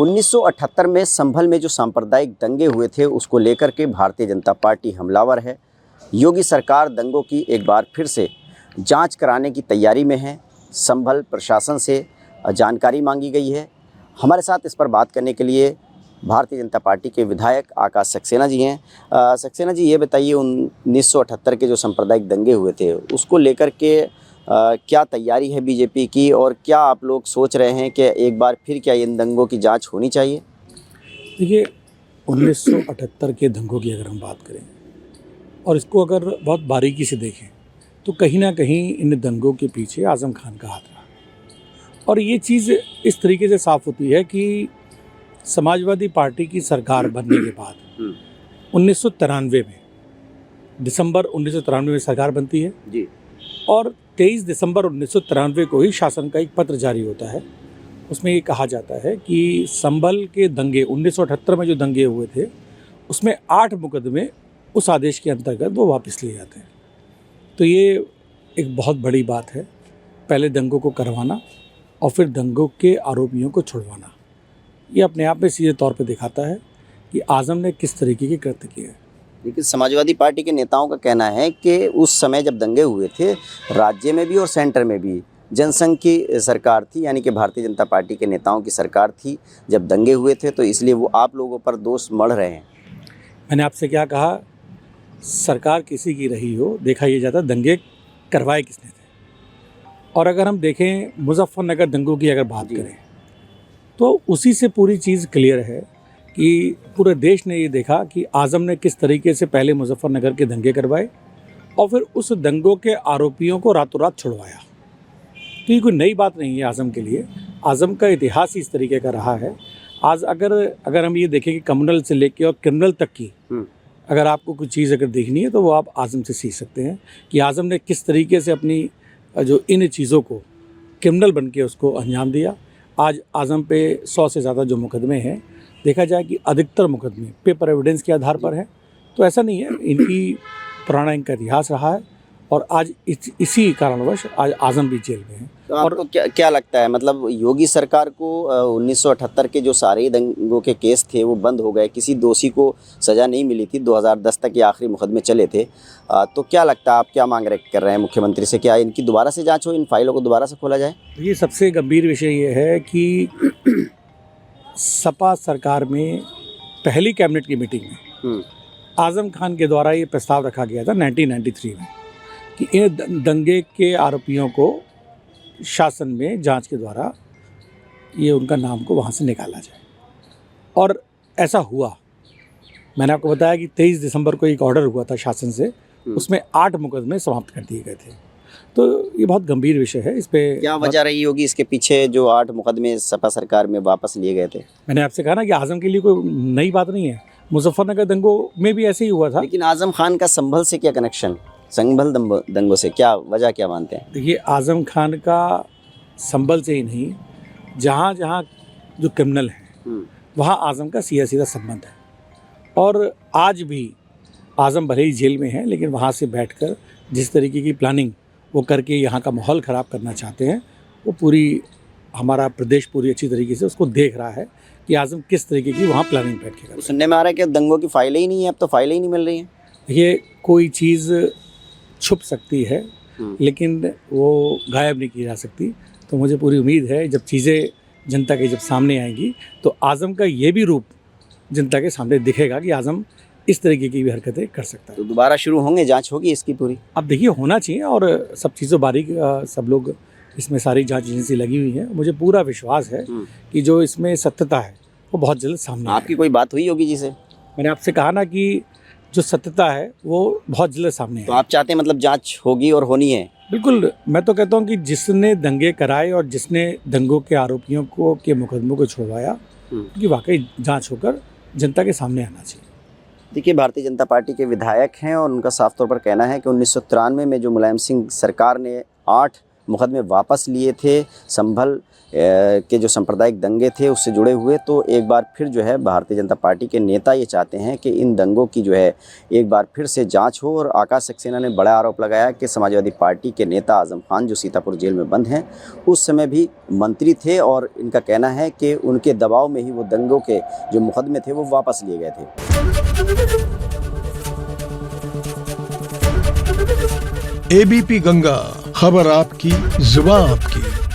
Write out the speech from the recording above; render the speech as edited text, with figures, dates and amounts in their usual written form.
1978 में संभल में जो सांप्रदायिक दंगे हुए थे उसको लेकर के भारतीय जनता पार्टी हमलावर है। योगी सरकार दंगों की एक बार फिर से जांच कराने की तैयारी में है। संभल प्रशासन से जानकारी मांगी गई है। हमारे साथ इस पर बात करने के लिए भारतीय जनता पार्टी के विधायक आकाश सक्सेना जी हैं। सक्सेना जी, ये बताइए 1978 के जो सांप्रदायिक दंगे हुए थे उसको लेकर के क्या तैयारी है बीजेपी की, और क्या आप लोग सोच रहे हैं कि एक बार फिर क्या इन दंगों की जांच होनी चाहिए? देखिए, 1978 के दंगों की अगर हम बात करें और इसको अगर बहुत बारीकी से देखें तो कहीं ना कहीं इन दंगों के पीछे आज़म खान का हाथ रहा। और ये चीज़ इस तरीके से साफ़ होती है कि समाजवादी पार्टी की सरकार बनने के बाद 1993 में, दिसंबर 1993 में सरकार बनती है जी, और 23 दिसंबर 1993 को ही शासन का एक पत्र जारी होता है। उसमें ये कहा जाता है कि संभल के दंगे 1978 में जो दंगे हुए थे उसमें 8 मुकदमे उस आदेश के अंतर्गत वो वापस लिए जाते हैं। तो ये एक बहुत बड़ी बात है, पहले दंगों को करवाना और फिर दंगों के आरोपियों को छुड़वाना। ये अपने आप में सीधे तौर पे दिखाता है कि आज़म ने किस तरीके के कृत्य किए हैं। लेकिन समाजवादी पार्टी के नेताओं का कहना है कि उस समय जब दंगे हुए थे राज्य में भी और सेंटर में भी जनसंघ की सरकार थी, यानी कि भारतीय जनता पार्टी के नेताओं की सरकार थी जब दंगे हुए थे, तो इसलिए वो आप लोगों पर दोष मढ़ रहे हैं। मैंने आपसे क्या कहा, सरकार किसी की रही हो, देखा ये जाता दंगे करवाए किसने थे। और अगर हम देखें मुजफ्फरनगर दंगों की अगर बात करें तो उसी से पूरी चीज़ क्लियर है कि पूरे देश ने ये देखा कि आज़म ने किस तरीके से पहले मुजफ्फरनगर के दंगे करवाए और फिर उस दंगों के आरोपियों को रातों रात छुड़वाया। तो ये कोई नई बात नहीं है आज़म के लिए। आज़म का इतिहास ही इस तरीके का रहा है। आज अगर हम ये देखें कि कम्युनल से लेके और क्रिमिनल तक की अगर आपको कुछ चीज़ अगर देखनी है तो वो आप आज़म से सीख सकते हैं कि आज़म ने किस तरीके से अपनी जो इन चीज़ों को क्रिमिनल बन के उसको अंजाम दिया। आज आज़म पे 100 से ज़्यादा जो मुकदमे हैं, देखा जाए कि अधिकतर मुकदमे पेपर एविडेंस के आधार पर हैं। तो ऐसा नहीं है, इनकी पुराना इनका इतिहास रहा है और आज इसी कारणवश आज आज़म भी जेल में है। तो आपको क्या लगता है, मतलब योगी सरकार को 1978 के जो सारे दंगों के केस थे वो बंद हो गए, किसी दोषी को सज़ा नहीं मिली थी, 2010 तक ये आखिरी मुकदमे चले थे, तो क्या लगता है, आप क्या मांग कर रहे हैं मुख्यमंत्री से? क्या इनकी दोबारा से जांच हो, इन फाइलों को दोबारा से खोला जाए? ये सबसे गंभीर विषय ये है कि सपा सरकार में पहली कैबिनेट की मीटिंग में आज़म खान के द्वारा ये प्रस्ताव रखा गया था 1993 में कि इन दंगे के आरोपियों को शासन में जांच के द्वारा ये उनका नाम को वहाँ से निकाला जाए, और ऐसा हुआ। मैंने आपको बताया कि 23 दिसंबर को एक ऑर्डर हुआ था शासन से, उसमें 8 मुकदमे समाप्त कर दिए गए थे। तो ये बहुत गंभीर विषय है। इस पे क्या वजह रही होगी इसके पीछे जो 8 मुकदमे सपा सरकार में वापस लिए गए थे? मैंने आपसे कहा ना कि आज़म के लिए कोई नई बात नहीं है, मुजफ्फरनगर दंगों में भी ऐसे ही हुआ था। लेकिन आज़म खान का संभल से क्या कनेक्शन, संभल दंगों से क्या वजह, क्या मानते हैं? देखिए, आज़म खान का संभल से ही नहीं, जहाँ जहाँ जो क्रिमिनल हैं वहाँ आज़म का सीधा सीधा संबंध है। और आज भी आज़म भले ही जेल में है, लेकिन वहाँ से बैठकर जिस तरीके की प्लानिंग वो करके यहाँ का माहौल ख़राब करना चाहते हैं, वो पूरी हमारा प्रदेश पूरी अच्छी तरीके से उसको देख रहा है कि आज़म किस तरीके की वहाँ प्लानिंग बैठ के कर। सुनने में आ रहा है कि दंगों की फाइलें ही नहीं है, अब तो फाइलें ही नहीं मिल रही हैं। ये कोई चीज़ छुप सकती है लेकिन वो गायब नहीं की जा सकती। तो मुझे पूरी उम्मीद है जब चीज़ें जनता के जब सामने आएंगी तो आज़म का ये भी रूप जनता के सामने दिखेगा कि आज़म इस तरीके की भी हरकतें कर सकता है। तो दोबारा शुरू होंगे, जांच होगी इसकी पूरी? अब देखिए, होना चाहिए और सब चीज़ों बारीक सब लोग इसमें सारी जांच एजेंसी लगी हुई है। मुझे पूरा विश्वास है कि जो इसमें सत्यता है वो बहुत जल्द सामने। आपकी कोई बात हुई होगी जी से? मैंने आपसे कहा ना कि जो सत्यता है वो बहुत जल्द सामने है। तो आप चाहते हैं मतलब जांच होगी और होनी है? बिल्कुल, मैं तो कहता हूँ कि जिसने दंगे कराए और जिसने दंगों के आरोपियों को के मुकदमों को छुड़वाया कि वाकई जांच होकर जनता के सामने आना चाहिए। देखिए, भारतीय जनता पार्टी के विधायक हैं और उनका साफ तौर पर कहना है कि 1993 में जो मुलायम सिंह सरकार ने 8 मुकदमे वापस लिए थे, संभल के जो सांप्रदायिक दंगे थे उससे जुड़े हुए, तो एक बार फिर जो है भारतीय जनता पार्टी के नेता ये चाहते हैं कि इन दंगों की जो है एक बार फिर से जांच हो। और आकाश सक्सेना ने बड़ा आरोप लगाया कि समाजवादी पार्टी के नेता आजम खान जो सीतापुर जेल में बंद हैं उस समय भी मंत्री थे और इनका कहना है कि उनके दबाव में ही वो दंगों के जो मुकदमे थे वो वापस लिए गए थे। एबीपी गंगा, खबर आपकी, जुबान आपकी।